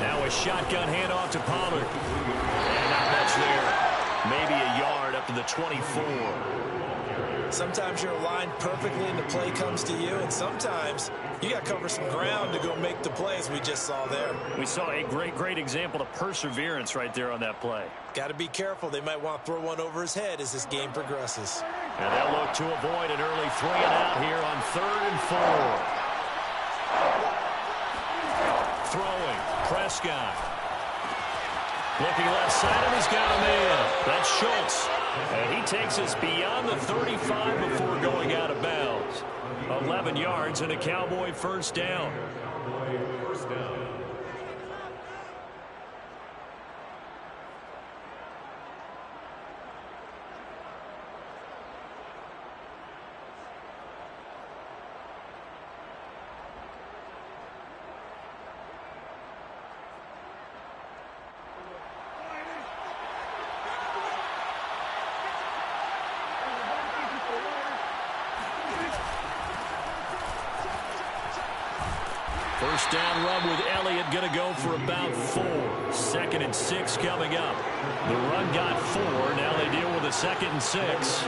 Now a shotgun handoff to Pollard. And not much there. Maybe a yard up to the 24. Sometimes you're aligned perfectly and the play comes to you, and sometimes you got to cover some ground to go make the plays we just saw there. We saw a great example of perseverance right there on that play. Got to be careful. They might want to throw one over his head as this game progresses. And they'll look to avoid an early 3-and-out here on 3rd and 4. Throwing, Prescott. Looking left side, and he's got him in. That's Schultz. And he takes us beyond the 35 before going out of bounds. 11 yards and a Cowboy first down. First down run with Elliott, going to go for about 4. 2nd and 6 coming up. The run got 4. Now they deal with a 2nd and 6.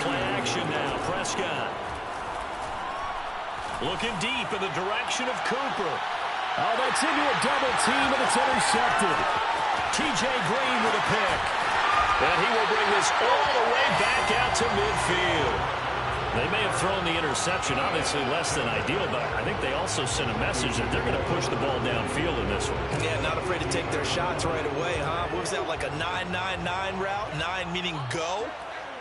Play action now. Prescott. Looking deep in the direction of Cooper. Oh, that's into a double team, and it's intercepted. T.J. Green with a pick. And he will bring this all the way back out to midfield. They may have thrown the interception, obviously less than ideal, but I think they also sent a message that they're going to push the ball downfield in this one. Yeah, not afraid to take their shots right away, huh? What was that, like a 9-9-9 route? 9 meaning go?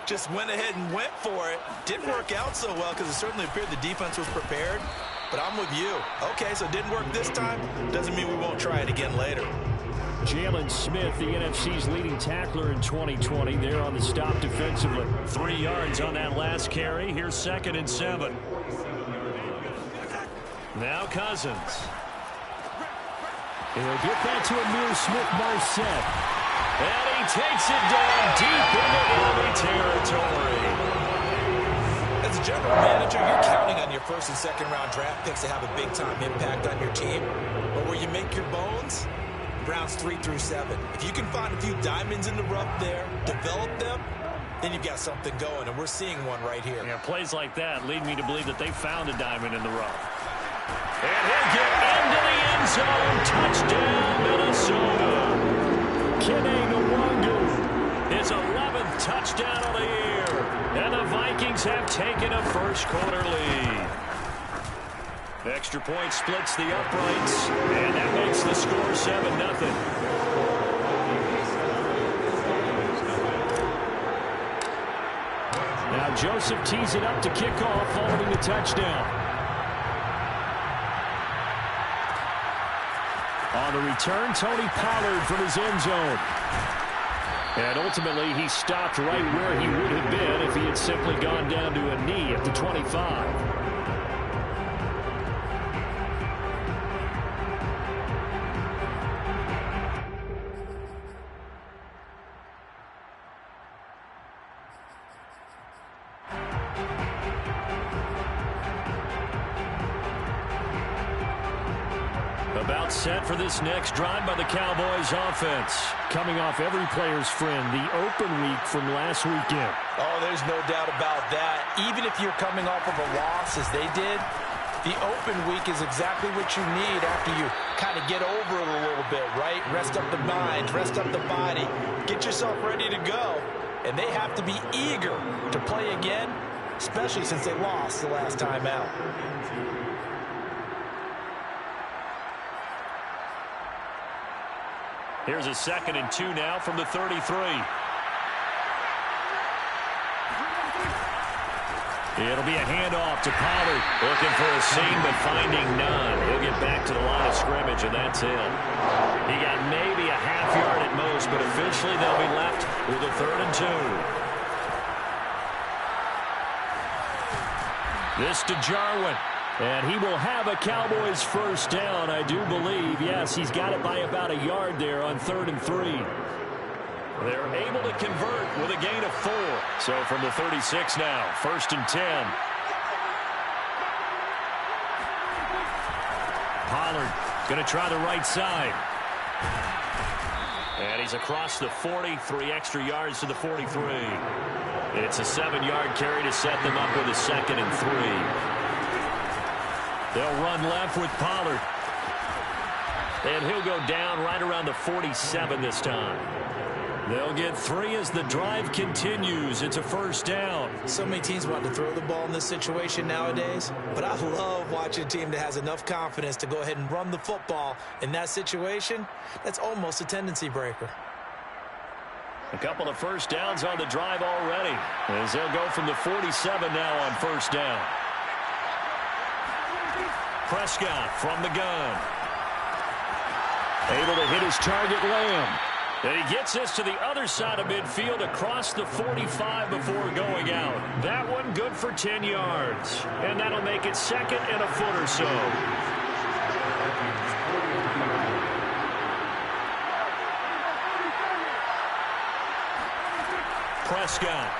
Just went ahead and went for it. Didn't work out so well because it certainly appeared the defense was prepared. But I'm with you. Okay, so it didn't work this time. Doesn't mean we won't try it again later. Jalen Smith, the NFC's leading tackler in 2020, there on the stop defensively. 3 yards on that last carry. Here's 2nd and 7. Now Cousins. He'll get that to Amir Smith-Marset. And he takes it down deep into enemy territory. As a general manager, you're counting on your 1st and 2nd round draft picks to have a big-time impact on your team. But where you make your bones, rounds 3 through 7. If you can find a few diamonds in the rough there, develop them, then you've got something going, and we're seeing one right here. Yeah, plays like that lead me to believe that they found a diamond in the rough. And he'll get into the end zone. Touchdown, Minnesota. Kene Nwangwu. His 11th touchdown of the year. And the Vikings have taken a first-quarter lead. Extra point splits the uprights, and that makes the score 7-0. Now Joseph tees it up to kick off following the touchdown. On the return, Tony Pollard from his end zone. And ultimately, he stopped right where he would have been if he had simply gone down to a knee at the 25. About set for this next drive by the Cowboys offense. Coming off every player's friend, the open week from last weekend. Oh, there's no doubt about that. Even if you're coming off of a loss as they did, the open week is exactly what you need after you kind of get over it a little bit, right? Rest up the mind, rest up the body, get yourself ready to go. And they have to be eager to play again, especially since they lost the last time out. Here's a 2nd and 2 now from the 33. It'll be a handoff to Pollard. Looking for a seam, but finding none. He'll get back to the line of scrimmage, and that's it. He got maybe a half yard at most, but officially they'll be left with a 3rd and 2. This to Jarwin. And he will have a Cowboys first down, I do believe. Yes, he's got it by about a yard there on 3rd and 3. They're able to convert with a gain of 4. So from the 36 now, 1st and 10. Pollard going to try the right side. And he's across the 40, 3 extra yards to the 43. It's a 7-yard carry to set them up with a 2nd and 3. They'll run left with Pollard. And he'll go down right around the 47 this time. They'll get 3 as the drive continues. It's a 1st down. So many teams want to throw the ball in this situation nowadays, but I love watching a team that has enough confidence to go ahead and run the football in that situation. That's almost a tendency breaker. A couple of 1st downs on the drive already, as they'll go from the 47 now on 1st down. Prescott from the gun. Able to hit his target, Lamb. And he gets this to the other side of midfield across the 45 before going out. That one good for 10 yards. And that'll make it 2nd and a foot or so. Prescott.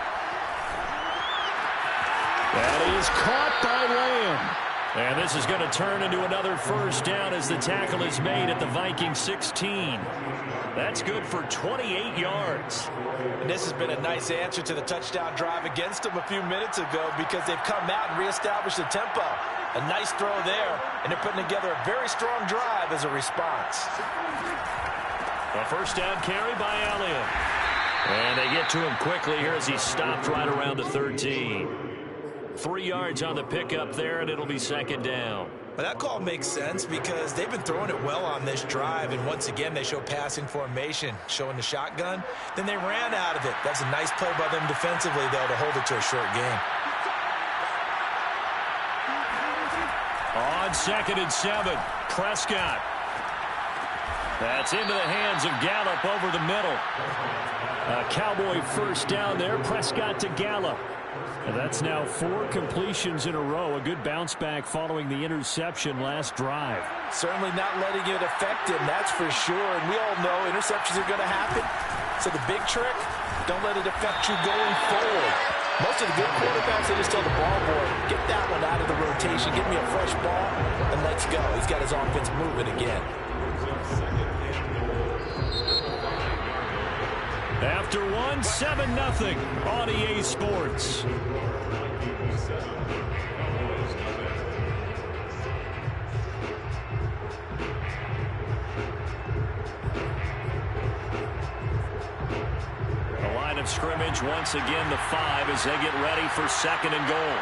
That is caught by Lamb. And this is going to turn into another 1st down as the tackle is made at the Vikings 16. That's good for 28 yards. And this has been a nice answer to the touchdown drive against them a few minutes ago because they've come out and reestablished the tempo. A nice throw there, and they're putting together a very strong drive as a response. A 1st down carry by Elliott. And they get to him quickly here as he stopped right around the 13. 3 yards on the pickup there, and it'll be 2nd down. But that call makes sense because they've been throwing it well on this drive, and once again they show passing formation, showing the shotgun. Then they ran out of it. That's a nice play by them defensively, though, to hold it to a short game. On 2nd and 7, Prescott. That's into the hands of Gallup over the middle. A Cowboy 1st down there. Prescott to Gallup. And that's now 4 completions in a row. A good bounce back following the interception last drive. Certainly not letting it affect him, that's for sure. And we all know interceptions are going to happen. So the big trick, don't let it affect you going forward. Most of the good quarterbacks, they just tell the ball boy, get that one out of the rotation, give me a fresh ball, and let's go. He's got his offense moving again. After 7-0 on EA Sports. The line of scrimmage once again the 5 as they get ready for 2nd and goal.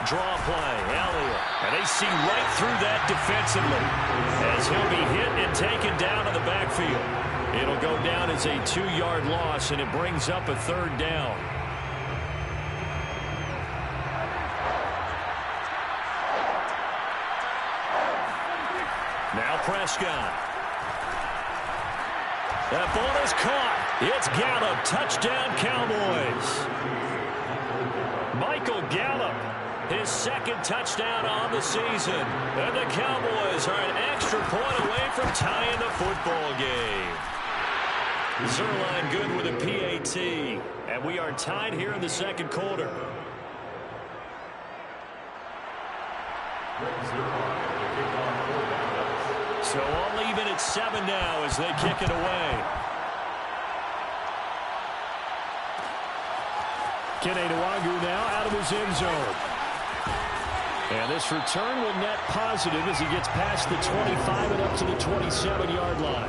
Draw play, Elliott. And they see right through that defensively as he'll be hit and taken down in the backfield. It'll go down as a 2-yard loss, and it brings up a 3rd down. Now Prescott. That ball is caught. It's Gallup. Touchdown, Cowboys. Michael Gallup. His 2nd touchdown on the season. And the Cowboys are an extra point away from tying the football game. Zerline good with a PAT. And we are tied here in the 2nd quarter. So all even at 7 now as they kick it away. Kene Nwangwu now out of his end zone. And this return will net positive as he gets past the 25 and up to the 27-yard line.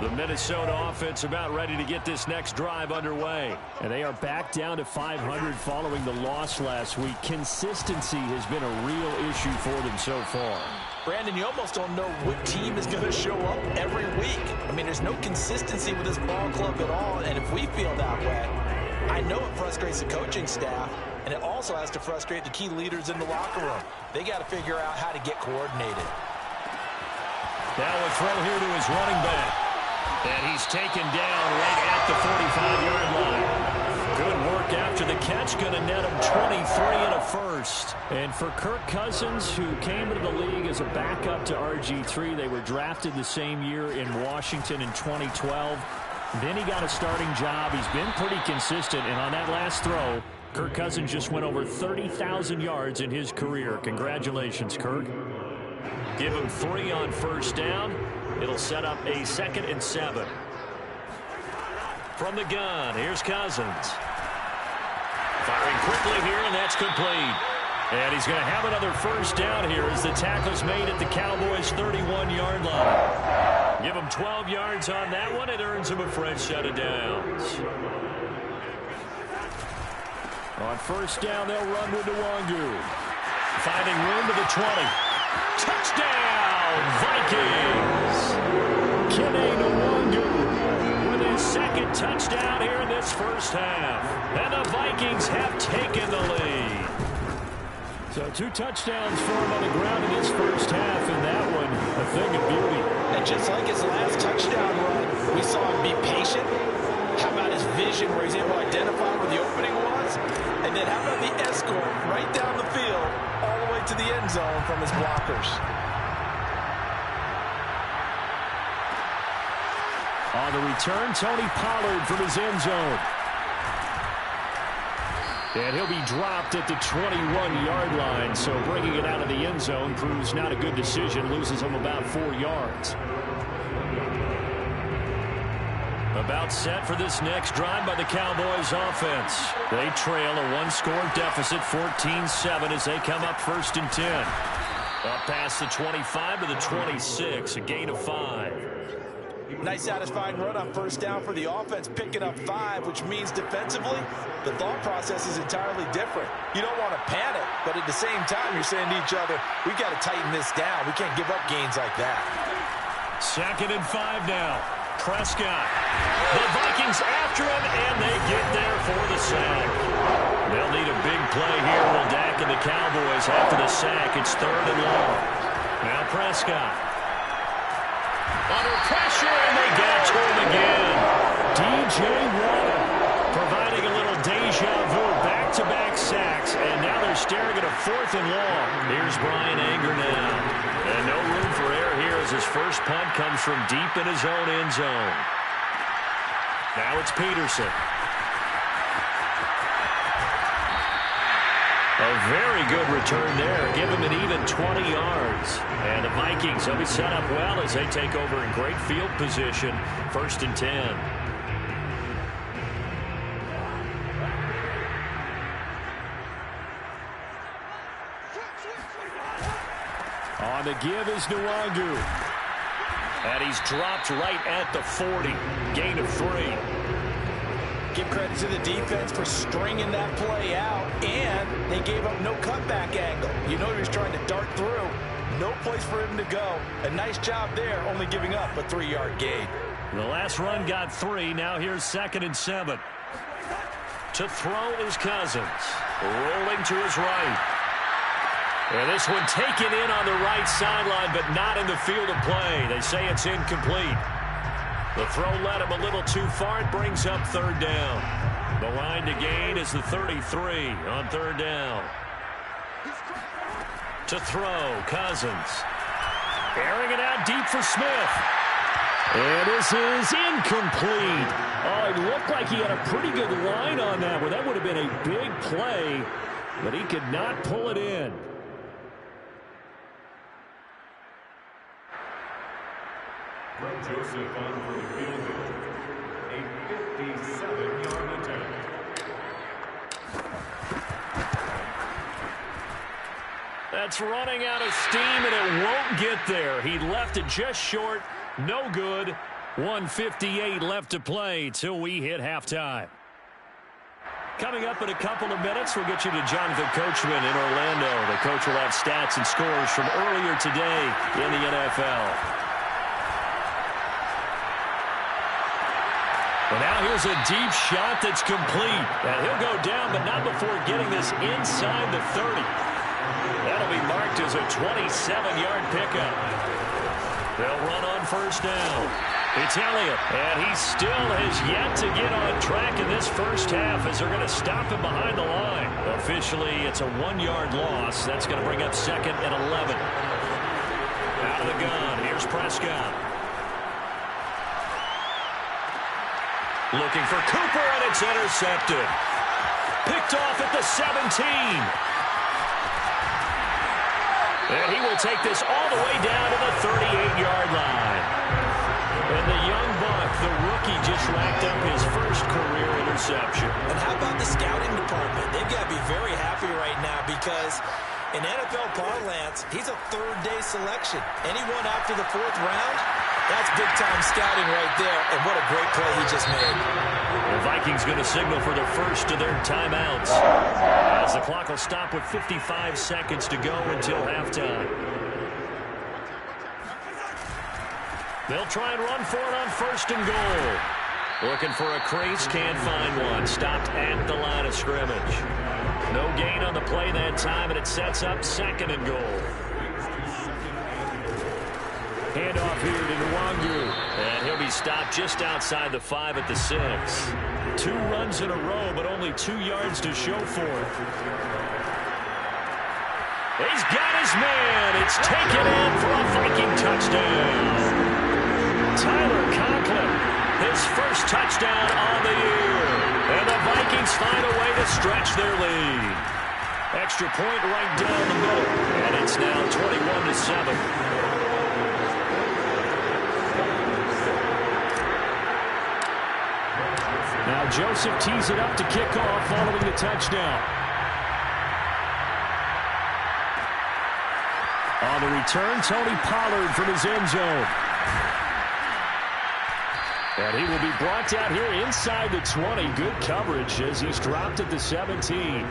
The Minnesota offense about ready to get this next drive underway. And they are back down to 500 following the loss last week. Consistency has been a real issue for them so far. Brandon, you almost don't know what team is going to show up every week. I mean, there's no consistency with this ball club at all. And if we feel that way, I know it frustrates the coaching staff, and it also has to frustrate the key leaders in the locker room. They got to figure out how to get coordinated. Now a throw here to his running back. And he's taken down right at the 45-yard line. Good work after the catch. Going to net him 23 and a first. And for Kirk Cousins, who came into the league as a backup to RG3, they were drafted the same year in Washington in 2012. Then he got a starting job. He's been pretty consistent, and on that last throw, Kirk Cousins just went over 30,000 yards in his career. Congratulations, Kirk. Give him 3 on first down. It'll set up a 2nd and 7. From the gun, here's Cousins. Firing quickly here, and that's complete. And he's going to have another first down here as the tackle's made at the Cowboys' 31-yard line. Give him 12 yards on that one. It earns him a fresh set of downs. On first down, they'll run with Nwangu. Finding room to the 20. Touchdown, Vikings! Kene Nwangu with his 2nd touchdown here in this first half. And the Vikings have taken the lead. So 2 touchdowns for him on the ground in this first half, and that one a thing of beauty. And just like his last touchdown run, we saw him be patient. How about his vision where he's able to identify where the opening was? And then how about the escort right down the field all the way to the end zone from his blockers? On the return, Tony Pollard from his end zone. And he'll be dropped at the 21-yard line, so bringing it out of the end zone proves not a good decision, loses him about 4 yards. About set for this next drive by the Cowboys offense. They trail a 1-score deficit, 14-7, as they come up 1st and 10. Up past the 25 to the 26, a gain of 5. Nice satisfying run on first down for the offense, picking up 5, which means defensively, the thought process is entirely different. You don't want to panic, but at the same time, you're saying to each other, we've got to tighten this down. We can't give up gains like that. 2nd and 5 now. Prescott. The Vikings after him, and they get there for the sack. They'll need a big play here. Will Dak and the Cowboys after the sack. It's 3rd and long. Now Prescott. Under pressure, and they get to him again. DJ Waddle providing a little deja vu. Back-to-back sacks, and now they're staring at a 4th and long. Here's Brian Anger now. And no room for error here as his first punt comes from deep in his own end zone. Now it's Peterson. A very good return there. Give him an even 20 yards. And the Vikings will be set up well as they take over in great field position. 1st and 10. On the give is Nwangu. And he's dropped right at the 40. Gain of 3. Give credit to the defense for stringing that play out, and they gave up no cutback angle. You know he was trying to dart through. No place for him to go. A nice job there, only giving up a 3-yard gain. The last run got 3. Now here's 2nd and 7. To throw is Cousins. Rolling to his right. And this one taken in on the right sideline, but not in the field of play. They say it's incomplete. The throw led him a little too far. It brings up 3rd down. The line to gain is the 33 on 3rd down. To throw, Cousins. Airing it out deep for Smith. And this is incomplete. Oh, it looked like he had a pretty good line on that one. That would have been a big play, but he could not pull it in. Joseph on for the field goal, a 57-yard attempt. That's running out of steam, and it won't get there. He left it just short. No good. 1:58 left to play till we hit halftime. Coming up in a couple of minutes, we'll get you to Jonathan Coachman in Orlando. The coach will have stats and scores from earlier today in the NFL. And now here's a deep shot that's complete. And he'll go down, but not before getting this inside the 30. That'll be marked as a 27-yard pickup. They'll run on first down. It's Elliott, and he still has yet to get on track in this first half as they're going to stop him behind the line. Officially, it's a 1-yard loss. That's going to bring up 2nd and 11. Out of the gun, here's Prescott. Looking for Cooper, and it's intercepted. Picked off at the 17. And he will take this all the way down to the 38-yard line. And the young buck, the rookie, just racked up his first career interception. And how about the scouting department? They've got to be very happy right now because in NFL parlance, he's a third-day selection. Anyone after the 4th round, that's big-time scouting right there. And what a great play he just made. The Vikings going to signal for the first of their timeouts, as the clock will stop with 55 seconds to go until halftime. They'll try and run for it on 1st and goal. Looking for a crease, can't find one. Stopped at the line of scrimmage. No gain on the play that time, and it sets up 2nd and goal. Handoff here to Nwangu. And he'll be stopped just outside the 5 at the 6. 2 runs in a row, but only 2 yards to show for it. He's got his man. It's taken in for a Viking touchdown. Tyler Conklin, his first touchdown on the year. And the Vikings find a way to stretch their lead. Extra point right down the middle. And it's now 21-7. Now Joseph tees it up to kick off following the touchdown. On the return, Tony Pollard from his end zone. And he will be brought down here inside the 20. Good coverage as he's dropped at the 17.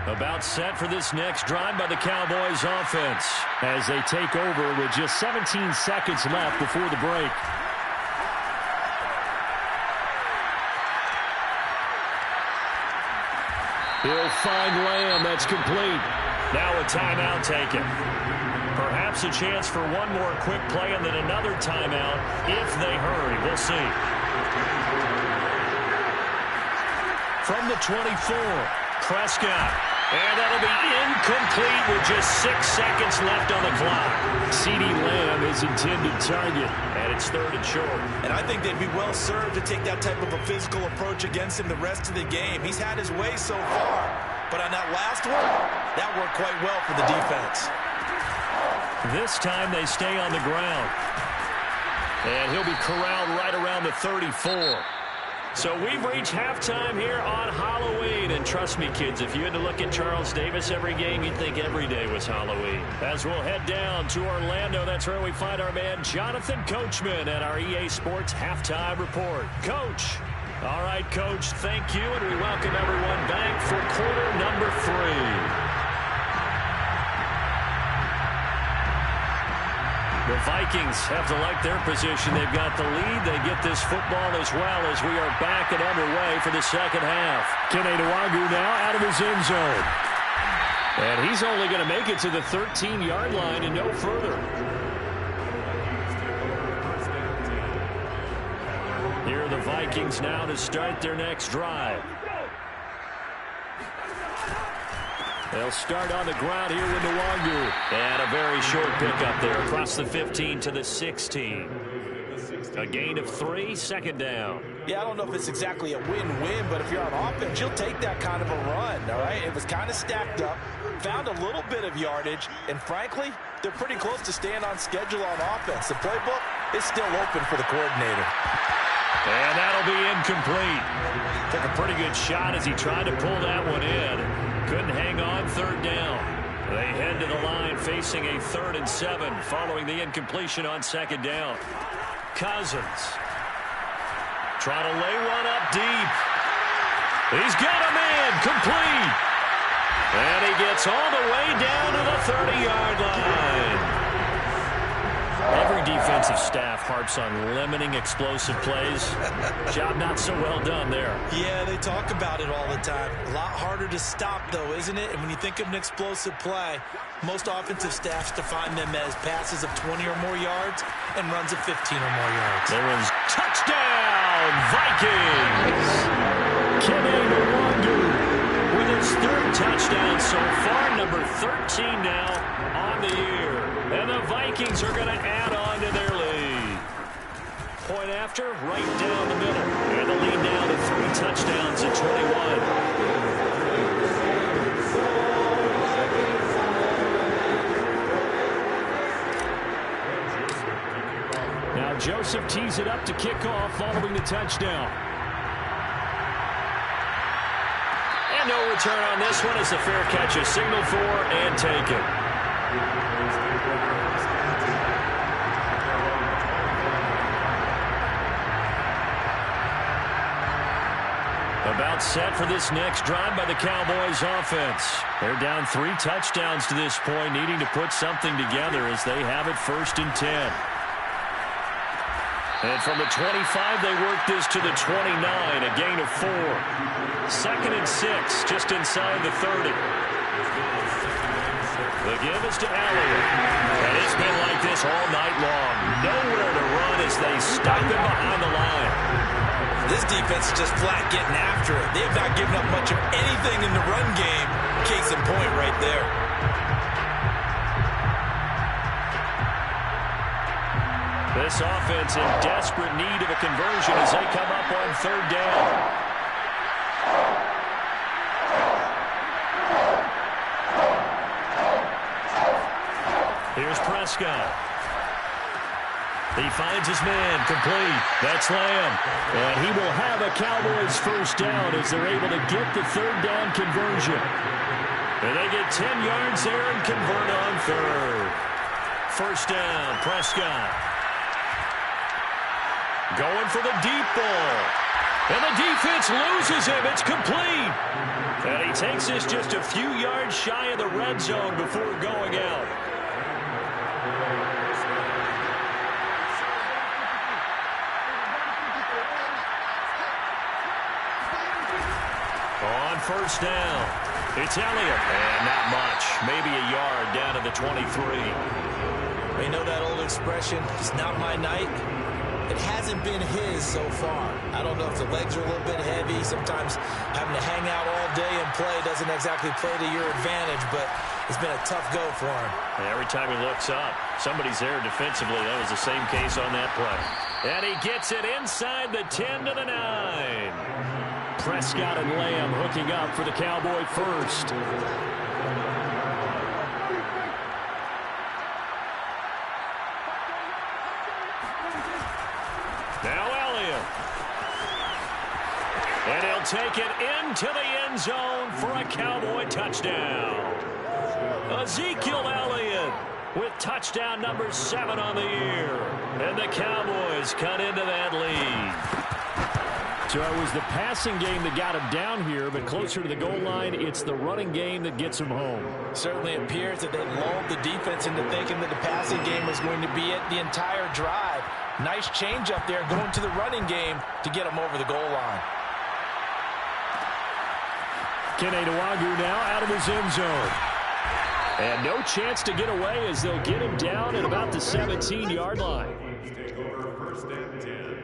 About set for this next drive by the Cowboys offense as they take over with just 17 seconds left before the break. He'll find Lamb. That's complete. Now a timeout taken. Perhaps a chance for one more quick play and then another timeout if they hurry. We'll see. From the 24, Prescott. And that'll be incomplete with just 6 seconds left on the clock. CeeDee Lamb is intended target, and it's 3rd and short. And I think they'd be well served to take that type of a physical approach against him the rest of the game. He's had his way so far, but on that last one, that worked quite well for the defense. This time they stay on the ground. And he'll be corralled right around the 34. So we've reached halftime here on Halloween. And trust me, kids, if you had to look at Charles Davis every game, you'd think every day was Halloween. As we'll head down to Orlando, that's where we find our man Jonathan Coachman at our EA Sports Halftime Report. Coach. All right, Coach, thank you, and we welcome everyone back for quarter number 3. The Vikings have to like their position. They've got the lead. They get this football as well as we are back and underway for the second half. Kene Nwangu now out of his end zone. And he's only going to make it to the 13-yard line and no further. Here are the Vikings now to start their next drive. They'll start on the ground here with Nwangu. And a very short pickup there across the 15 to the 16. A gain of 3, 2nd down. Yeah, I don't know if it's exactly a win-win, but if you're on offense, you'll take that kind of a run, all right? It was kind of stacked up, found a little bit of yardage, and frankly, they're pretty close to staying on schedule on offense. The playbook is still open for the coordinator. And that'll be incomplete. Took a pretty good shot as he tried to pull that one in. Couldn't hang on, 3rd down. They head to the line facing a 3rd and 7 following the incompletion on 2nd down. Cousins trying to lay one up deep. He's got a man, complete. And he gets all the way down to the 30-yard line. Every defensive staff harps on limiting explosive plays. Job not so well done there. Yeah, they talk about it all the time. A lot harder to stop, though, isn't it? And when you think of an explosive play, most offensive staffs define them as passes of 20 or more yards and runs of 15 or more yards. There was touchdown, 13 now on the year. And the Vikings are going to add on to their lead. Point after, right down the middle. And the lead now to 3 touchdowns at 21. Now Joseph tees it up to kick off following the touchdown. And no return on this one as the fair catch is signaled for and taken. About set for this next drive by the Cowboys offense. They're down 3 touchdowns to this point, needing to put something together as they have it 1st and 10. And from the 25, they work this to the 29, a gain of 4. 2nd and 6, just inside the 30. The give is to Elliott. And it's been like this all night long. Nowhere to run as they stop him behind the line. This defense is just flat getting after it. They have not given up much of anything in the run game. Case in point right there. This offense in desperate need of a conversion as they come up on 3rd down. Here's Prescott. He finds his man, complete. That's Lamb. And he will have a Cowboys 1st down as they're able to get the 3rd down conversion. And they get 10 yards there and convert on 3rd. 1st down, Prescott. Going for the deep ball. And the defense loses him. It's complete. And he takes this just a few yards shy of the red zone before going out. On 1st down, it's Elliott. And not much. Maybe a yard down to the 23. You know that old expression, it's not my night? It hasn't been his so far. I don't know if the legs are a little bit heavy. Sometimes having to hang out all day and play doesn't exactly play to your advantage, but it's been a tough go for him. And every time he looks up, somebody's there defensively. That was the same case on that play. And he gets it inside the 10 to the 9. Prescott and Lamb hooking up for the Cowboy 1st. Now Elliott. And he'll take it into the end zone for a Cowboy touchdown. Ezekiel Elliott with touchdown number 7 on the year. And the Cowboys cut into that lead. So it was the passing game that got him down here, but closer to the goal line, it's the running game that gets him home. Certainly appears that they lulled the defense into thinking that the passing game was going to be it the entire drive. Nice change up there going to the running game to get him over the goal line. Kene Nwangwu now out of his end zone. And no chance to get away as they'll get him down at about the 17-yard line. Take over 1st and 10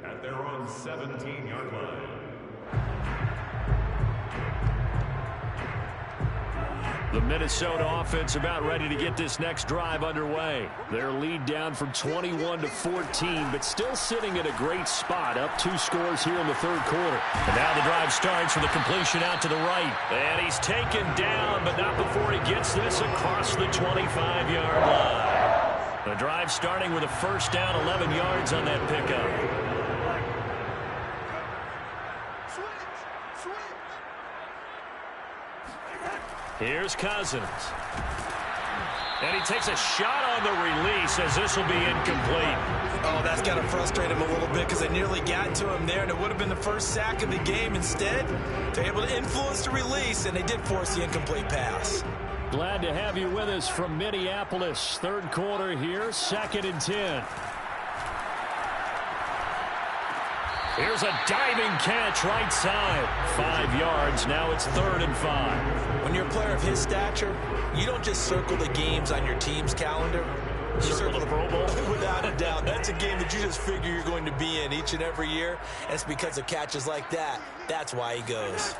at their own 17-yard line. The Minnesota offense about ready to get this next drive underway. Their lead down from 21 to 14, but still sitting at a great spot, up 2 scores here in the 3rd quarter. And now the drive starts with a completion out to the right. And he's taken down, but not before he gets this across the 25-yard line. The drive starting with a 1st down, 11 yards on that pickup. Here's Cousins. And he takes a shot on the release as this will be incomplete. Oh, that's got to frustrate him a little bit because they nearly got to him there, and it would have been the 1st sack of the game. Instead, they're able to influence the release, and they did force the incomplete pass. Glad to have you with us from Minneapolis. 3rd quarter here, 2nd and 10. Here's a diving catch right side. 5 yards. Now it's 3rd and 5. When you're a player of his stature, you don't just circle the games on your team's calendar. You Circle the Pro Bowl? Without a doubt. That's a game that you just figure you're going to be in each and every year. And it's because of catches like that. That's why he goes.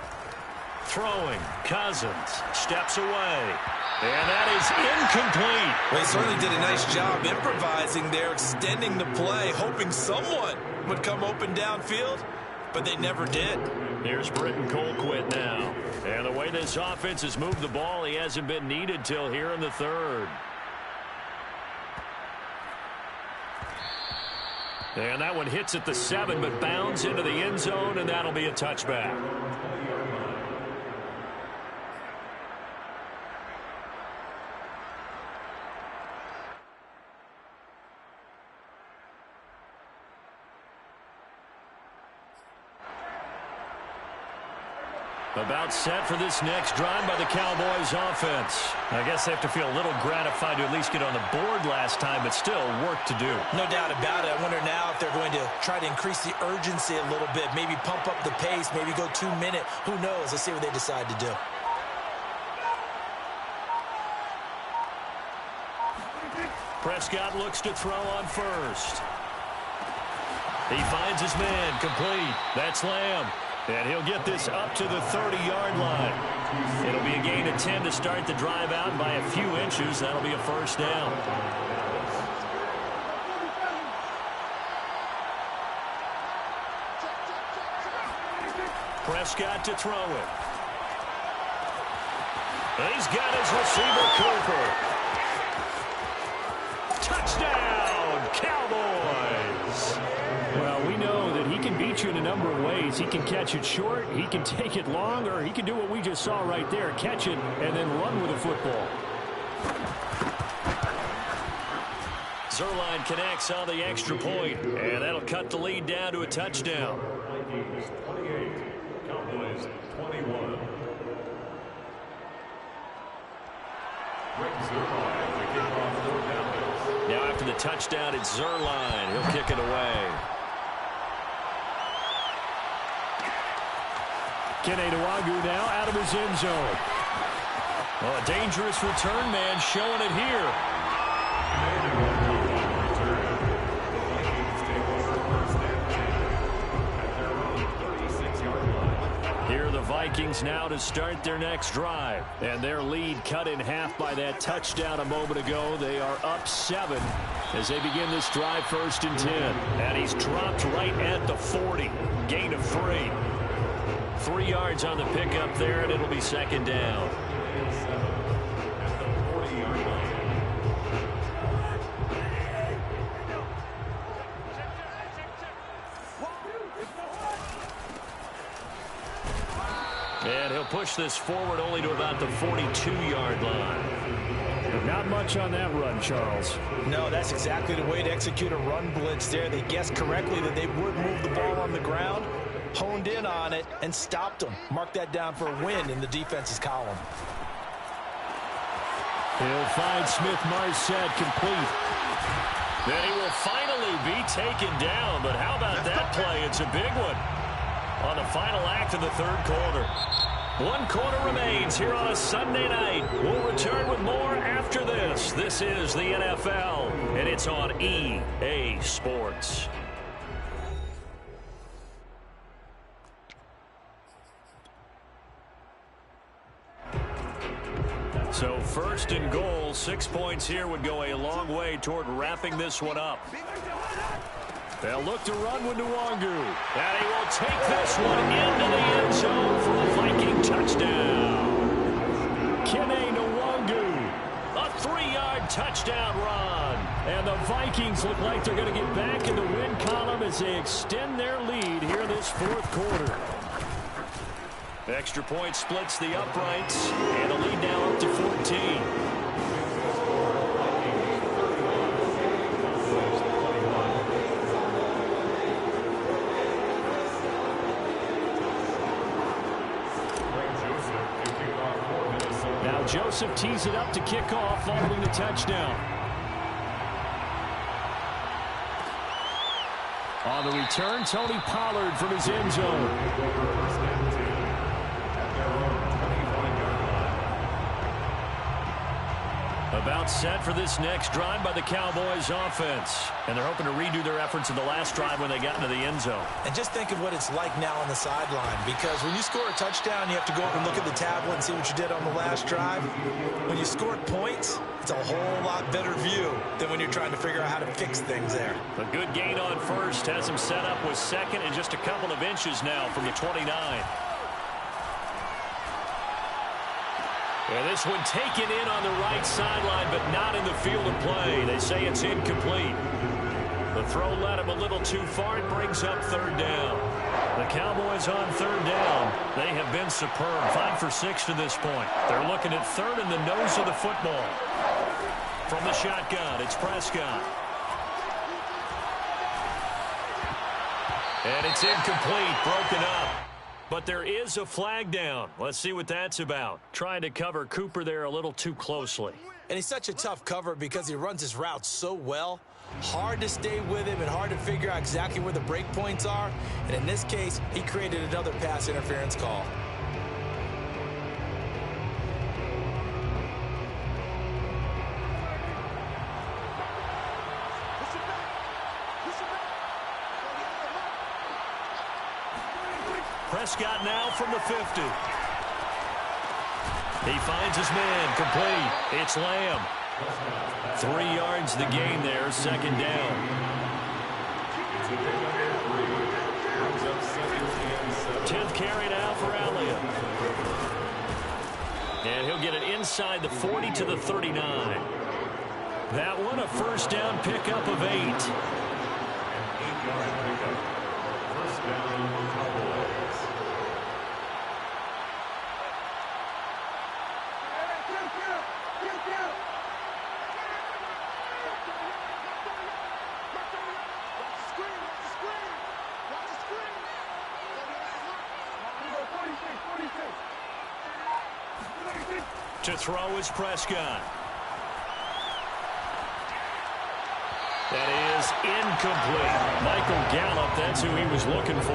Throwing. Cousins steps away. And that is incomplete. Well, he certainly did a nice job improvising there, extending the play, hoping someone would come open downfield, but they never did. Here's Britton Colquitt now. And the way this offense has moved the ball, he hasn't been needed till here in the third. And that one hits at the 7, but bounds into the end zone, and that'll be a touchback. About set for this next drive by the Cowboys offense. I guess they have to feel a little gratified to at least get on the board last time, but still work to do. No doubt about it. I wonder now if they're going to try to increase the urgency a little bit, maybe pump up the pace, maybe go 2-minute. Who knows? Let's see what they decide to do. Prescott looks to throw on first. He finds his man, complete. That's Lamb. And he'll get this up to the 30-yard line. It'll be a gain of 10 to start the drive out, and by a few inches, that'll be a first down. Prescott to throw it. And he's got his receiver, Cooper. Touchdown, Cowboys! Well, we know that he can beat you in a number of ways. He can catch it short, he can take it long, or he can do what we just saw right there, catch it and then run with the football. Zuerlein connects on the extra point, and that'll cut the lead down to a touchdown. Vikings 28, Cowboys 21. Now after the touchdown, it's Zuerlein. He'll kick it away. Kene Nwangwu now out of his end zone. Well, a dangerous return man showing it here. Here are the Vikings now to start their next drive. And their lead cut in half by that touchdown a moment ago. They are up 7 as they begin this drive, 1st and 10. And he's dropped right at the 40. Gain of 3. 3 yards on the pickup there, and it'll be 2nd down. And he'll push this forward only to about the 42-yard line. Not much on that run, Charles. No, that's exactly the way to execute a run blitz there. They guessed correctly that they would move the ball on the ground, honed in on it, and stopped them. Mark that down for a win in the defense's column. He'll find Smith-Marsette complete. Then he will finally be taken down, but how about that play? It's a big one on the final act of the 3rd quarter. 1 quarter remains here on a Sunday night. We'll return with more after this. This is the NFL, and it's on EA Sports. So 1st and goal, 6 points here would go a long way toward wrapping this one up. They'll look to run with Nwangwu. And he will take this one into the end zone for a Viking touchdown. Kene Nwangwu, a 3-yard touchdown run. And the Vikings look like they're going to get back in the win column as they extend their lead here in this 4th quarter. Extra point splits the uprights, and the lead now up to 14. Now Joseph tees it up to kick off following the touchdown. On the return, Tony Pollard from his end zone. About set for this next drive by the Cowboys offense. And they're hoping to redo their efforts in the last drive when they got into the end zone. And just think of what it's like now on the sideline, because when you score a touchdown, you have to go up and look at the tablet and see what you did on the last drive. When you scored points, it's a whole lot better view than when you're trying to figure out how to fix things there. A good gain on first has him set up with second and just a couple of inches now from the 29. And this one taken in on the right sideline, but not in the field of play. They say it's incomplete. The throw led him a little too far. It brings up third down. The Cowboys on third down. They have been superb. 5 for 6 to this point. They're looking at third in the nose of the football. From the shotgun, it's Prescott. And it's incomplete, broken up. But there is a flag down. Let's see what that's about. Trying to cover Cooper there a little too closely. And he's such a tough cover because he runs his route so well. Hard to stay with him and hard to figure out exactly where the break points are. And in this case, he created another pass interference call. Prescott now from the 50. He finds his man, complete. It's Lamb. 3 yards the gain there, second down. 10th carry now for Elliott. And he'll get it inside the 40 to the 39. That one a first down pickup of 8. First down, Cowboys. To throw is Prescott. That is incomplete. Michael Gallup, that's who he was looking for.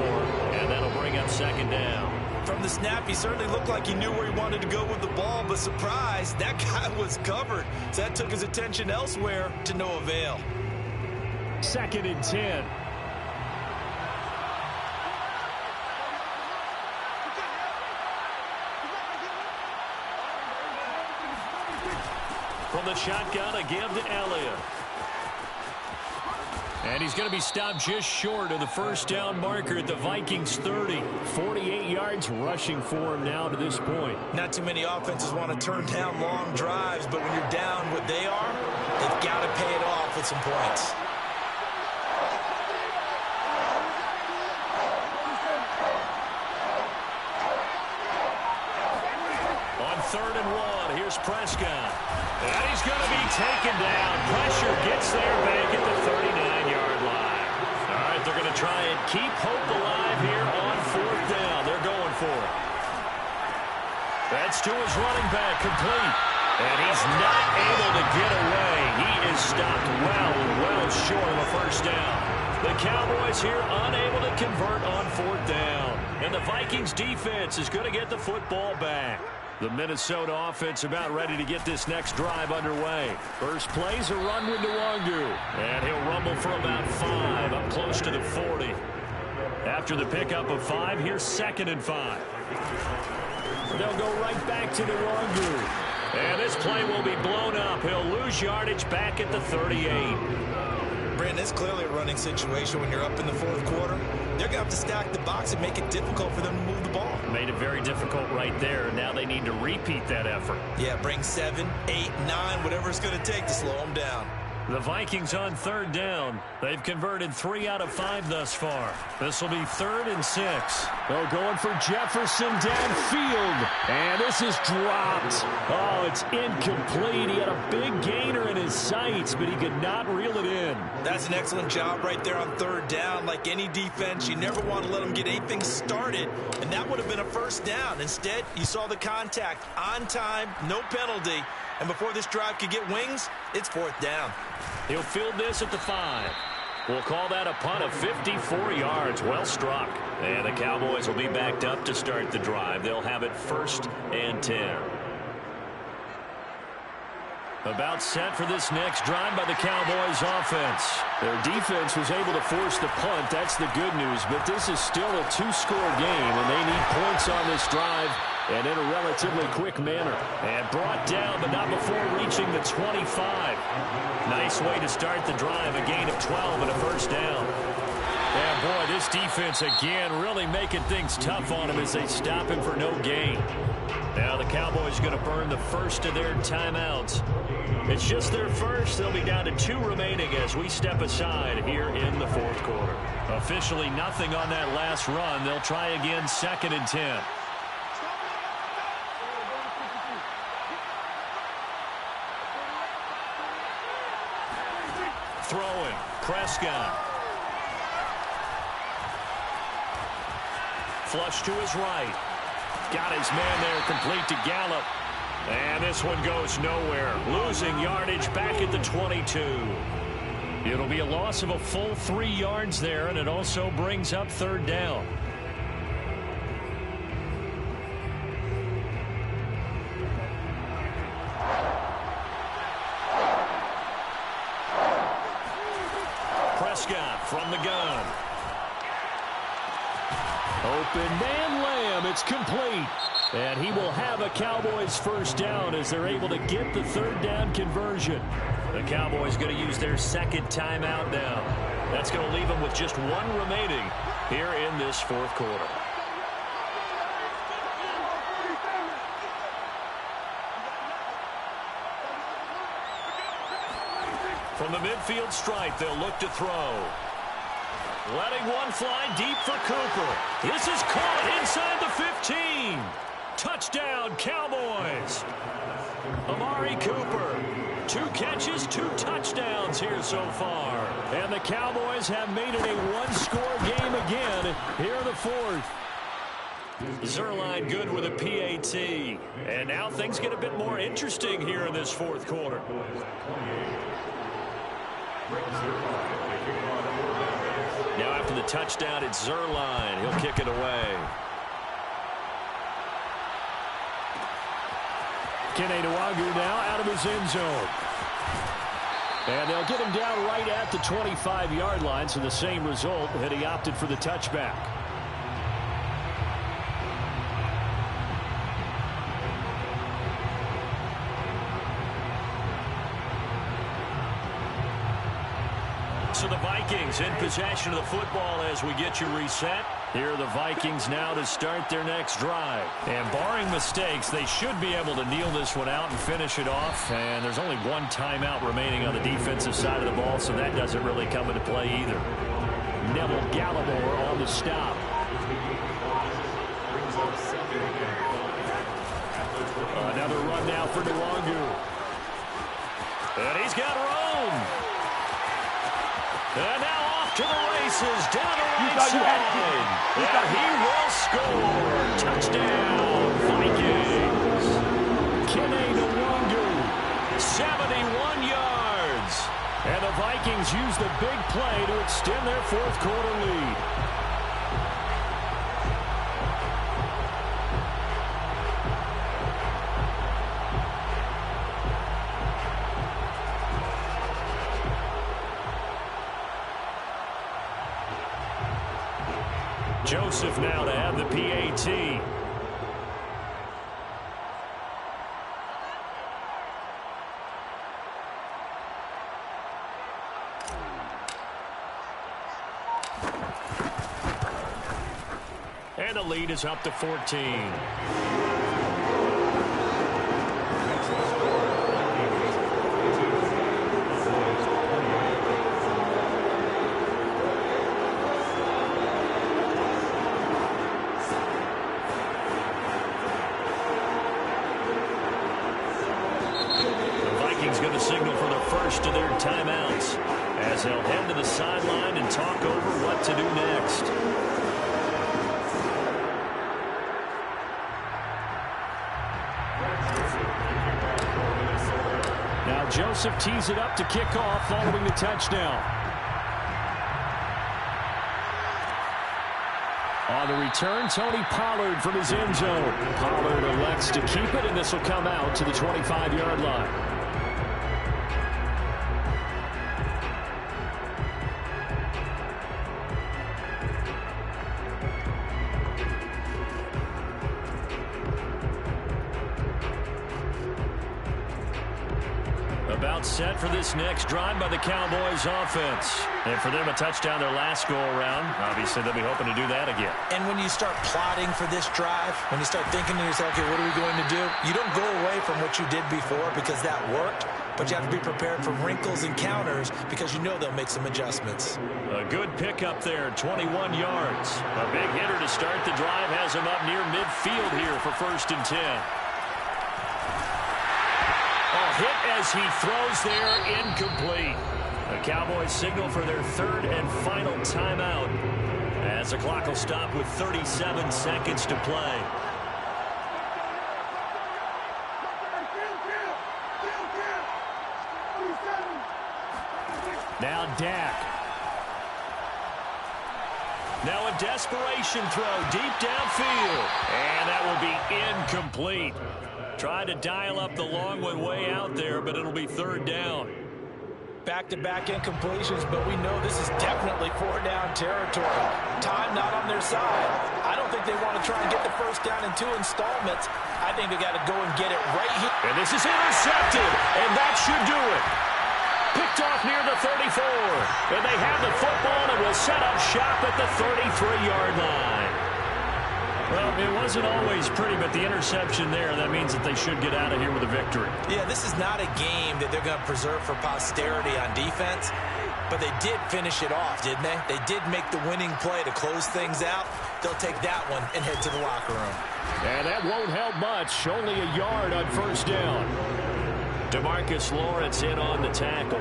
And that'll bring up second down. From the snap, he certainly looked like he knew where he wanted to go with the ball, but surprise, that guy was covered. So that took his attention elsewhere to no avail. 2nd and 10. From the shotgun, a give to Elliott. And he's going to be stopped just short of the first down marker at the Vikings 30. 48 yards rushing for him now to this point. Not too many offenses want to turn down long drives, but when you're down what they are, they've got to pay it off with some points. On 3rd and 1, here's Prescott. And he's going to be taken down. Pressure gets there back at the 39-yard line. All right, they're going to try and keep hope alive here on 4th down. They're going for it. That's to his running back, complete. And he's not able to get away. He is stopped well short of a first down. The Cowboys here unable to convert on 4th down. And the Vikings defense is going to get the football back. The Minnesota offense about ready to get this next drive underway. First play's a run with Nwangu. And he'll rumble for about 5, up close to the 40. After the pickup of 5, here's 2nd and 5. They'll go right back to Nwangu. And this play will be blown up. He'll lose yardage back at the 38. Brandon, it's clearly a running situation when you're up in the 4th quarter. They're going to have to stack the box and make it difficult for them to move the ball. Made it very difficult right there. Now they need to repeat that effort. Yeah, bring 7, 8, 9, whatever it's going to take to slow them down. The Vikings on 3rd down. They've converted 3 out of 5 thus far. This will be 3rd and 6. They're going for Jefferson downfield. And this is dropped. Oh, it's incomplete. He had a big gainer in his sights, but he could not reel it in. That's an excellent job right there on 3rd down. Like any defense, you never want to let them get anything started. And that would have been a first down. Instead, you saw the contact on time, no penalty. And before this drive could get wings, it's 4th down. He'll field this at the 5. We'll call that a punt of 54 yards. Well struck. And the Cowboys will be backed up to start the drive. They'll have it 1st and 10. About set for this next drive by the Cowboys offense. Their defense was able to force the punt. That's the good news. But this is still a two-score game, and they need points on this drive and in a relatively quick manner. And brought down, but not before reaching the 25. Nice way to start the drive. A gain of 12 and a first down. And boy, this defense again really making things tough on him as they stop him for no gain. Now the Cowboys going to burn the first of their timeouts. It's just their first. They'll be down to 2 remaining as we step aside here in the fourth quarter. Officially nothing on that last run. They'll try again 2nd and 10. Throwing, Prescott. Flush to his right. Got his man there, complete to Gallup. And this one goes nowhere. Losing yardage back at the 22. It'll be a loss of a full 3 yards there, and it also brings up 3rd down. Prescott from the gun. Open man, Lamb. It's complete. And he will have a Cowboys first down as they're able to get the 3rd down conversion. The Cowboys going to use their 2nd timeout now. That's going to leave them with just 1 remaining here in this fourth quarter. From the midfield stripe, they'll look to throw. Letting one fly deep for Cooper. This is caught inside the 15. Touchdown, Cowboys. Amari Cooper. 2 catches, 2 touchdowns here so far. And the Cowboys have made it a 1-score game again here in the 4th. Zuerlein good with a PAT. And now things get a bit more interesting here in this fourth quarter. Now after the touchdown, it's Zuerlein. He'll kick it away. Kene Nwangwu now out of his end zone. And they'll get him down right at the 25-yard line, so the same result, and he opted for the touchback. So the Vikings in possession of the football as we get you reset. Here are the Vikings now to start their next drive. And barring mistakes, they should be able to kneel this one out and finish it off. And there's only 1 timeout remaining on the defensive side of the ball, so that doesn't really come into play either. Neville Gallimore on the stop. Another run now for Nwangwu. And he's got room. And now off to the races, down the right side. And he will score. Touchdown, Vikings. Kene Nwangwu, 71 yards. And the Vikings use the big play to extend their fourth quarter lead. Joseph now to have the PAT. And the lead is up to 14. Going to signal for the first of their timeouts as they'll head to the sideline and talk over what to do next. Now Joseph tees it up to kick off following the touchdown. On the return, Tony Pollard from his end zone. Pollard elects to keep it, and this will come out to the 25-yard line. About set for this next drive by the Cowboys offense. And for them, a touchdown their last go-around. Obviously, they'll be hoping to do that again. And when you start plotting for this drive, when you start thinking to yourself, okay, what are we going to do? You don't go away from what you did before because that worked, but you have to be prepared for wrinkles and counters because you know they'll make some adjustments. A good pickup there, 21 yards. A big hitter to start the drive has him up near midfield here for 1st and 10. A hit as he throws there, incomplete. The Cowboys signal for their 3rd and final timeout as the clock will stop with 37 seconds to play. Now Dak. Now a desperation throw deep downfield. And that will be incomplete. Tried to dial up the long one way out there, but it'll be 3rd down. Back-to-back incompletions, but we know this is definitely 4th-down territory. Time not on their side. I don't think they want to try and get the 1st down in 2 installments. I think they got to go and get it right here. And this is intercepted, and that should do it. Picked off near the 34. And they have the football and will set up shop at the 33-yard line. Well, it wasn't always pretty, but the interception there, that means that they should get out of here with a victory. Yeah, this is not a game that they're going to preserve for posterity on defense, but they did finish it off, didn't they? They did make the winning play to close things out. They'll take that one and head to the locker room. And that won't help much. Only a yard on 1st down. DeMarcus Lawrence in on the tackle.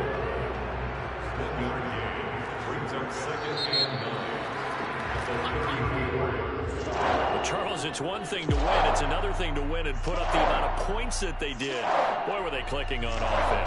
Brings up 2nd and 9. Well, Charles, it's one thing to win. It's another thing to win and put up the amount of points that they did. Boy, were they clicking on offense.